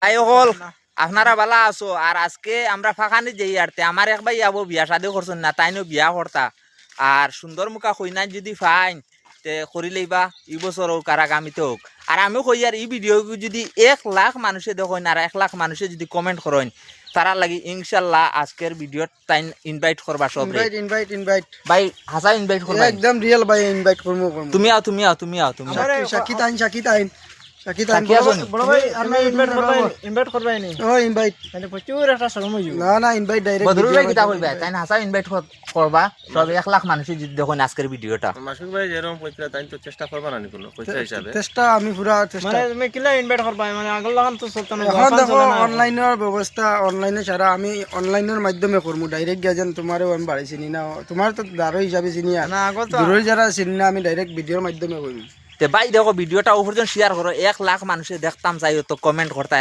তাই হল আপনারা ভালো আছো। আর আজকে আমরা ফাঁকানি যাই আরতে আমার এক ভাই আবো বিয়া শাদি করছেন না, তাইনো বিয়া করতা। আর সুন্দর মুখা কইনা যদি ফাইন তে করি লইবা এই বছর হোক আর আগামীতে হোক। আর আমি কই আর এই ভিডিও যদি 1 লাখ মানুষে দেখেন আর 1 লাখ মানুষে যদি কমেন্ট করেন, তারা লাগি ইনশাল্লাহ আজকের ভিডিও তাই ইনভাইট করবা সব। ইনভাইট ইনভাইট ইনভাইট ভাই হাসা ইনভাইট করবা, একদম রিয়েল ভাই ইনভাইট করবো করবো তুমি আও তুমি আও তুমি আও তুমি আও। শাকিত আইন শাকিত আইন শাকিত আইন শাকিত আসুন। বড় ভাই আমি ইনভাইট করবাই নি ও ইনভাইট মানে প্রচুর একটা শরম হইব না না ইনভাইট ডাইরেক্ট বদরুল ভাই কিতা কইবা তাই হাসা ইনভাইট করবা সব 1 লাখ মানুষে যদি দেখেন আজকের ভিডিওটা। মাসুক ভাই যেরকম কইতরা তাই তো চেষ্টা করবা না কোনো পয়সা হিসাবে। চেষ্টা আমি পুরা চেষ্টা মানে তুমি কিলা ইনভাইট করবাই মানে আগল লাগান তো চলতে না এখন দেখো অনলাইনের ব্যবস্থা অনলাইনে ছাড়া আমি অনলাইনের মাধ্যমে করবো ডাইরেক্ট গেছেন তোমারও আমি বাড়ি চিনি না তোমার তো দারো হিসাবে চিনি আর না আগল তো দূরের যারা চিনি না আমি ডাইরেক্ট ভিডিওর মাধ্যমে করবো। তে ভাই দেখো ভিডিওটা উপর শেয়ার করো, 1 লাখ মানুষে দেখতাম চাই তো কমেন্ট করতে